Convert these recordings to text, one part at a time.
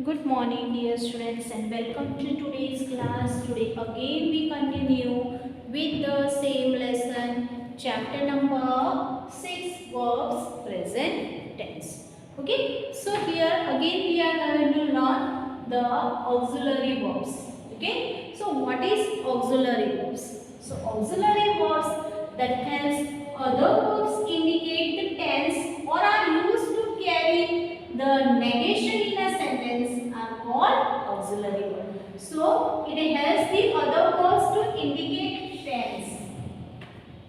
Good morning dear students and welcome to today's class. Today again we continue with the same lesson, chapter number 6, verbs present tense. Okay, so here again we are going to learn the auxiliary verbs. Okay, so what is auxiliary verbs? So auxiliary verbs that has other verbs indicate the tense or are used to carry the negation in a sentence are called auxiliary verb. So it has the other verbs to indicate tense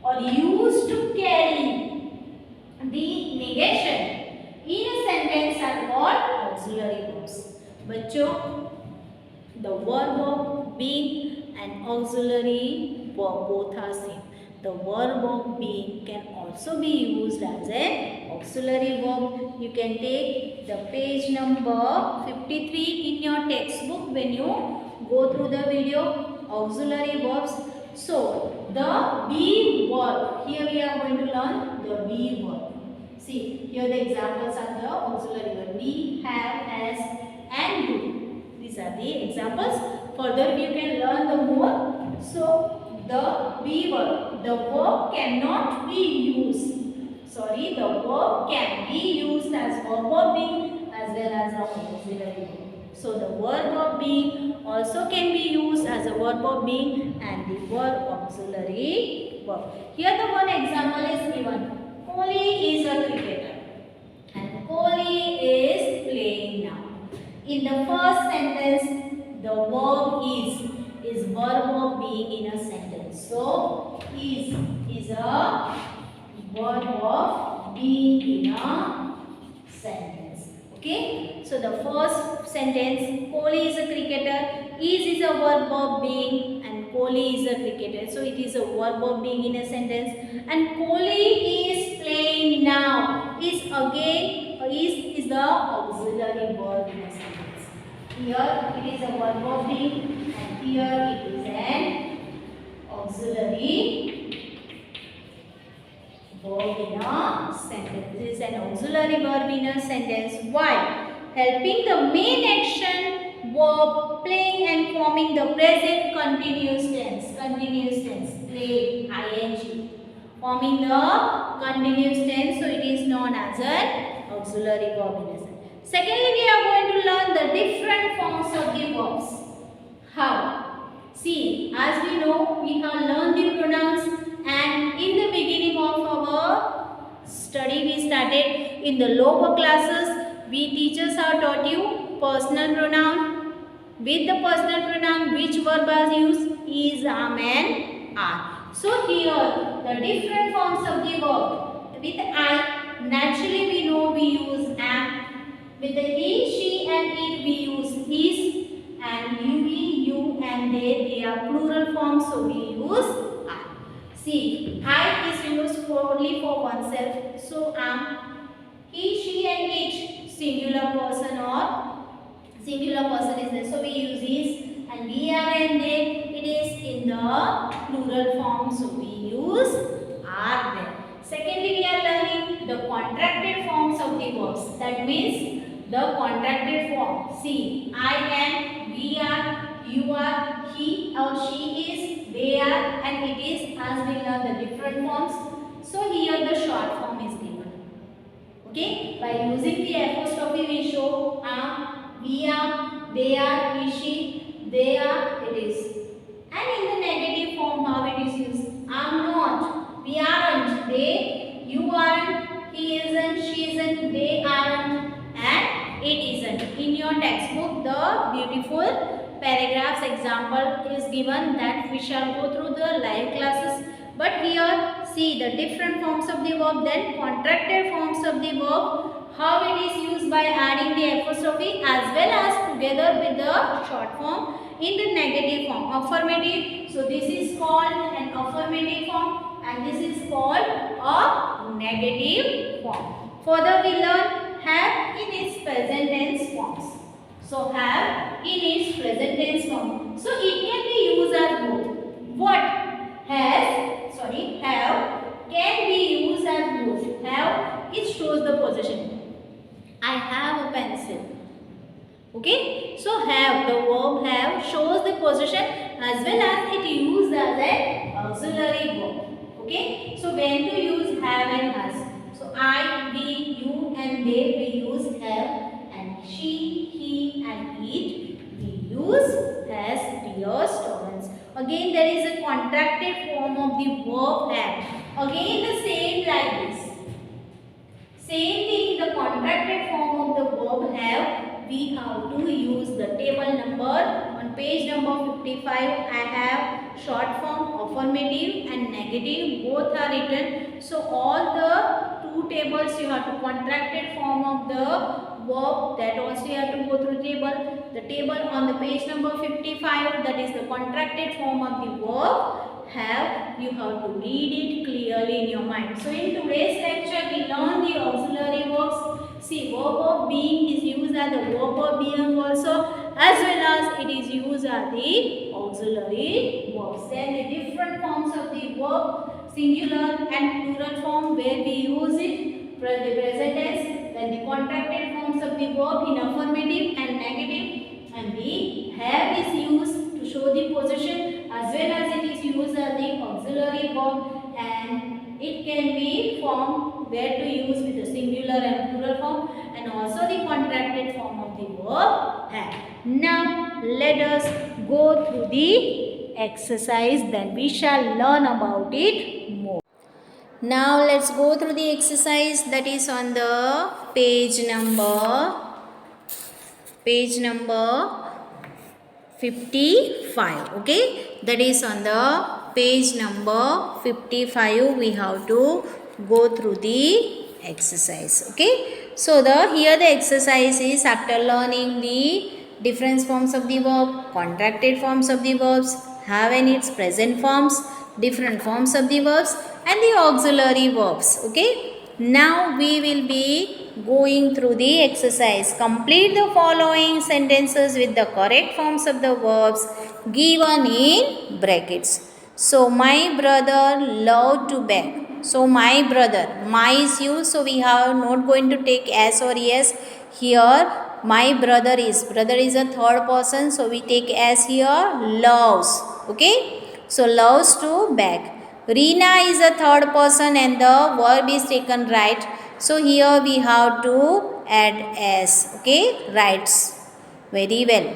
or used to carry the negation in a sentence are called auxiliary verbs. बच्चों, the verb of being and auxiliary verb both are same. The verb of being can also be used as an auxiliary verb. You can take the page number 53 in your textbook when you go through the video auxiliary verbs. So the be verb, here we are going to learn the be verb. See, here the examples are the auxiliary verb. We, have, has and do. These are the examples. Further you can learn the more. So the be verb, the verb cannot be used. Sorry, the verb can be used as verb of being as well as the auxiliary verb. So the verb of being also can be used as a verb of being and the verb auxiliary verb. Here the one example is given. Kohli is a cricketer and Kohli is playing now. In the first sentence, the verb is verb of being in a sentence. So is a verb of being in a sentence. Okay. So the first sentence, Kohli is a cricketer. Is a verb of being and Kohli is a cricketer. So it is a verb of being in a sentence. And Kohli is playing now. Is again is the auxiliary verb in a sentence. Here it is a verb of being and here it is an auxiliary verb in a sentence. This is an auxiliary verb in a sentence. Why? Helping the main action verb playing and forming the present continuous tense. Continuous tense. Play ing. Forming the continuous tense. So it is known as an auxiliary verb in a sentence. Secondly, we are going to learn the different forms of the verbs. How? See, as we know, we have learned the pronouns and in the beginning of our study, we started in the lower classes. We teachers have taught you personal pronoun. With the personal pronoun, which verb is used? Is, am and are. So here, the different forms of the verb. With I, naturally we know we use am. With the he, she and it we use is. And you, he, you and they are plural forms, so we use I. See, I is used only for oneself, so am. He, she and it, singular person or singular person is there, so we use is. And we are and they, it is in the plural form, so we use are there. Secondly, we are learning the contracted forms of the verbs. That means the contracted form. See, I am, we are, you are, he or she is, they are, and it is, as we learn the different forms. So here the short form is given. Okay, by using the apostrophe we show am, we are, they are, he, she, they are, it is. And in the negative form how it is used? Am not, we aren't, they, you aren't, he isn't, she isn't, they aren't, and it isn't. In your textbook, the beautiful paragraphs example is given that we shall go through the live classes. But here, see the different forms of the verb, then contracted forms of the verb, how it is used by adding the apostrophe as well as together with the short form in the negative form. Affirmative, so this is called an affirmative form and this is called a negative form. Further we learn have in its present tense forms. So have in its present tense form. So it can be used as both. What? Have can be used as both. Have, it shows the possession. I have a pencil. Okay, so have, the verb have shows the possession as well as it used as an auxiliary verb. Okay, so when to use have and has. So I, we, you and they we use have, and she, he and it we use has, dear students. Again there is a contracted form of the verb have. Again the same like this. Same thing, the contracted form of the verb have, we have to use the table number. On page number 55, I have short form, affirmative and negative, both are written. So all the two tables you have to contracted form of the verb, that also you have to go through table. The table on the page number 55, that is the contracted form of the verb have, you have to read it clearly in your mind. So in today's lecture we learn the auxiliary verbs. See, verb of being is used as the verb of being also, as well as it is used as the auxiliary verbs. Then the different forms of the verb, singular and plural form, where we use it for the present tense. Then the contracted forms of the verb in affirmative and negative, and the have is used to show the possession, as well as it is used as the auxiliary verb, and it can be formed where to use with the singular and plural form, and also the contracted form of the verb have. Now let us go through the exercise, then we shall learn about it more. Now let's go through the exercise that is on the page number 55. Okay, that is on the page number 55. We have to go through the exercise. Okay, so here the exercise is, after learning the different forms of the verb, contracted forms of the verbs, have and its present forms, different forms of the verbs, and the auxiliary verbs. Okay, now we will be going through the exercise. Complete the following sentences with the correct forms of the verbs given in brackets. So my brother loved to bake. So my brother, my is used, so we are not going to take as or yes. Here my brother is a third person, so we take as here loves. Okay, so loves to bake. Reena is a third person and the verb is taken right. So here we have to add s. Okay, writes. Very well.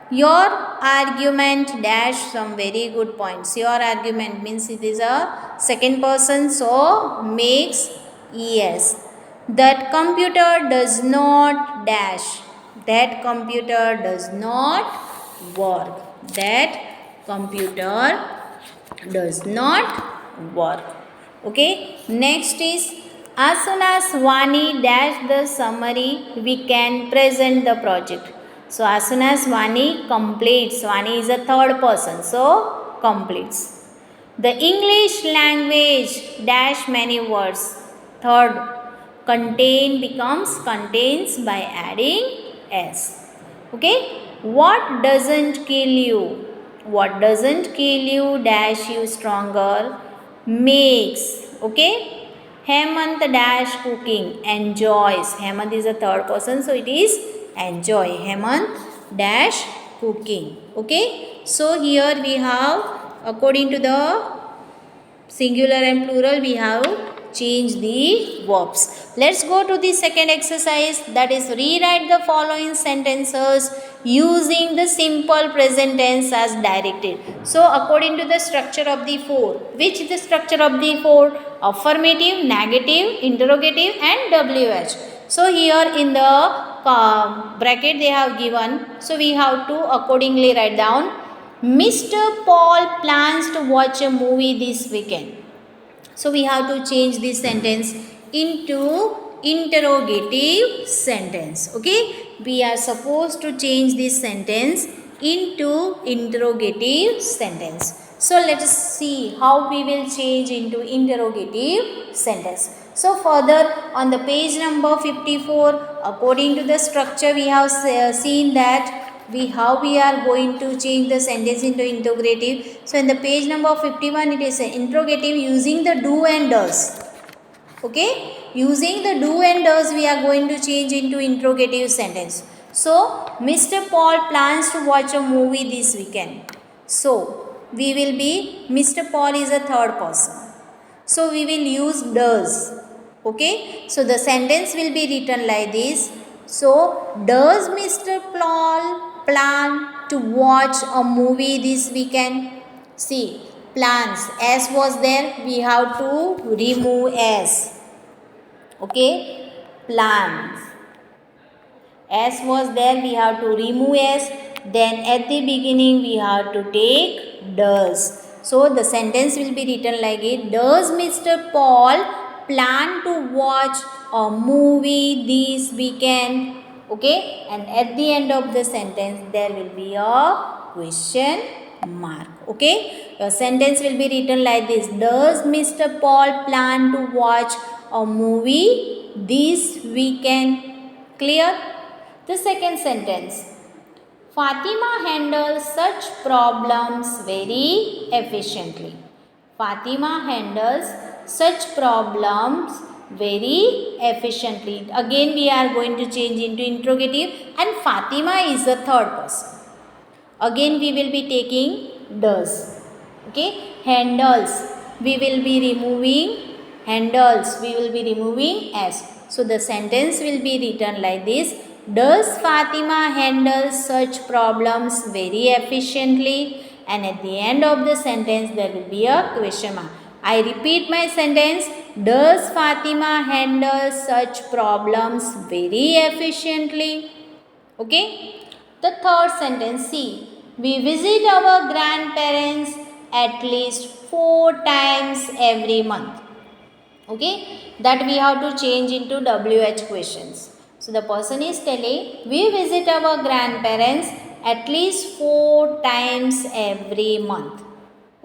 Your argument dash some very good points. Your argument means it is a second person, so makes es. That computer does not dash. That computer does not work. That computer does not work. Okay, next is, as soon as Vani dash the summary, we can present the project. So as soon as Vani completes, Vani is a third person, so completes. The English language dash many words. Third, contain becomes contains by adding s. Okay, what doesn't kill you? What doesn't kill you dash you stronger makes. Okay, Hemant dash cooking enjoys. Hemant is a third person, so it is enjoy. Hemant dash cooking. Okay, so here we have, according to the singular and plural, we have changed the verbs. Let's go to the second exercise, that is rewrite the following sentences using the simple present tense as directed. So according to the structure of the four, which is the structure of the four? Affirmative, negative, interrogative and WH. So here in the bracket they have given, so we have to accordingly write down, Mr. Paul plans to watch a movie this weekend. So we have to change this sentence into interrogative sentence. Okay, we are supposed to change this sentence into interrogative sentence. So let us see how we will change into interrogative sentence. So further on the page number 54, according to the structure we have seen that how we are going to change the sentence into interrogative. So in the page number 51, it is an interrogative using the do and does. Okay, using the do and does we are going to change into interrogative sentence. So Mr. Paul plans to watch a movie this weekend. So we will be, Mr. Paul is a third person. So we will use does. Okay. So the sentence will be written like this. So does Mr. Paul plan to watch a movie this weekend? See, plans. S was there. We have to remove S. Okay. Plans. S was there, we have to remove S. Then at the beginning we have to take does. So the sentence will be written like it. Does Mr. Paul plan to watch a movie this weekend? Okay. And at the end of the sentence there will be a question mark. Okay. Your sentence will be written like this. Does Mr. Paul plan to watch a movie this weekend? Clear? The second sentence. Fatima handles such problems very efficiently. Fatima handles such problems very efficiently. Again we are going to change into interrogative, and Fatima is the third person. Again we will be taking does. Okay. Handles. We will be removing handles. We will be removing s. So the sentence will be written like this. Does Fatima handle such problems very efficiently? And at the end of the sentence there will be a question mark. I repeat my sentence. Does Fatima handle such problems very efficiently? Okay. The third sentence, see, we visit our grandparents at least 4 times every month. Okay. That we have to change into WH questions. So the person is telling, we visit our grandparents at least 4 times every month.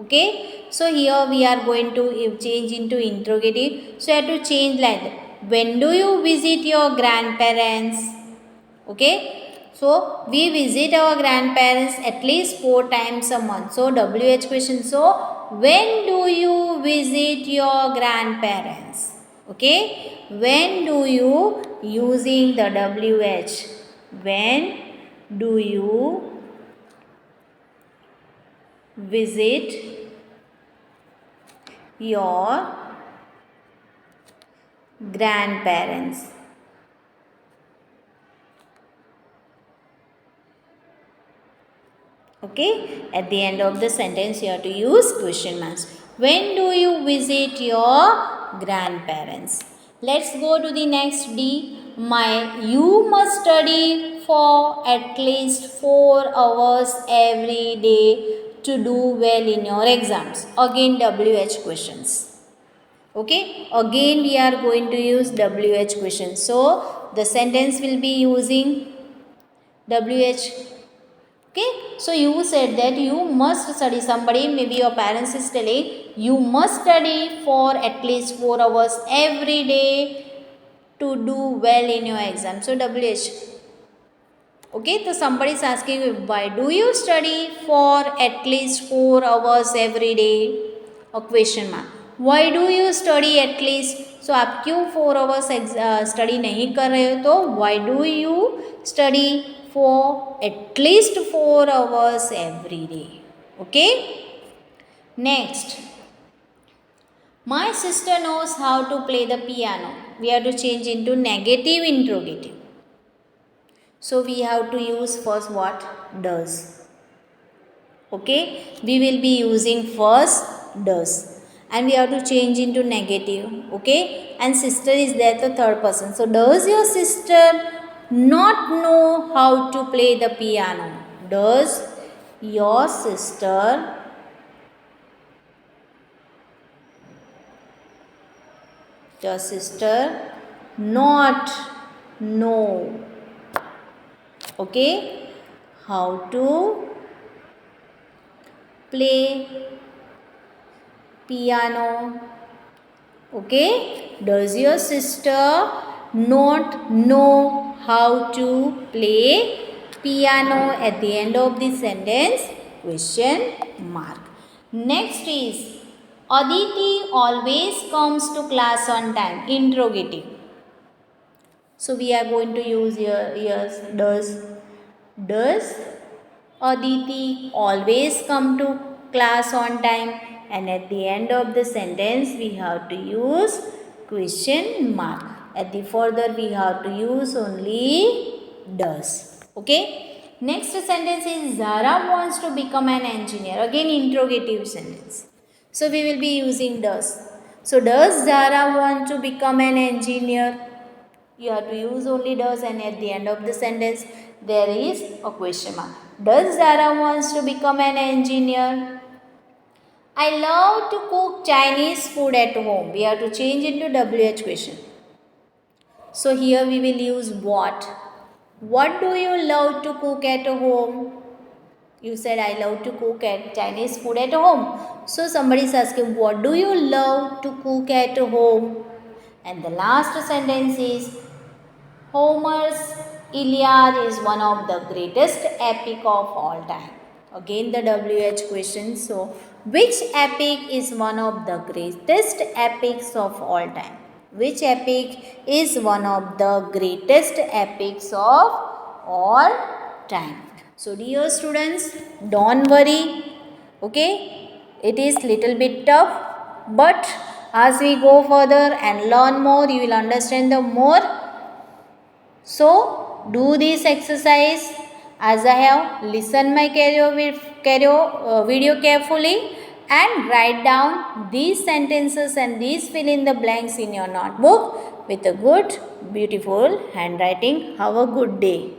Okay. So here we are going to change into interrogative. So you have to change like that. When do you visit your grandparents? Okay. So we visit our grandparents at least 4 times a month. So WH question. So when do you visit your grandparents? Okay. When do you, using the WH, when do you visit your grandparents? Okay. At the end of the sentence you have to use question marks. When do you visit your grandparents? Let's go to the next D. You must study for at least 4 hours every day to do well in your exams. Again WH questions. Okay. Again we are going to use WH questions. So the sentence will be using WH. Okay. So you said that you must study. Somebody, maybe your parents is telling, you must study for at least 4 hours every day to do well in your exam. So WH. Okay. So somebody is asking you, why do you study for at least 4 hours every day? A question mark. Why do you study at least? So आप क्यों 4 hours study नहीं कर रहे हो? तो why do you study for at least 4 hours every day? Okay. Next. My sister knows how to play the piano. We have to change into negative interrogative. So we have to use first what? Does. Okay. We will be using first does. And we have to change into negative. Okay. And sister is there, the third person. So does your sister not know how to play the piano? Does your sister not know, okay, how to play piano? Okay. Does your sister not know how to play piano? At the end of the sentence, question mark. Next is, Aditi always comes to class on time. Interrogative. So we are going to use here yes does. Does Aditi always come to class on time? And at the end of the sentence we have to use question mark. At the further we have to use only does. Okay. Next sentence is Zara wants to become an engineer. Again interrogative sentence. So we will be using does. So does Zara want to become an engineer? You have to use only does, and at the end of the sentence there is a question mark. Does Zara wants to become an engineer? I love to cook Chinese food at home. We have to change into WH question. So here we will use what. What do you love to cook at home? You said I love to cook at Chinese food at home. So somebody is asking what do you love to cook at home? And the last sentence is Homer's Iliad is one of the greatest epic of all time. Again the WH question. So, which epic is one of the greatest epics of all time? Which epic is one of the greatest epics of all time? So, dear students, don't worry. Okay, it is little bit tough, but as we go further and learn more, you will understand the more. So, do this exercise as I have listened my video carefully and write down these sentences and these fill in the blanks in your notebook with a good, beautiful handwriting. Have a good day.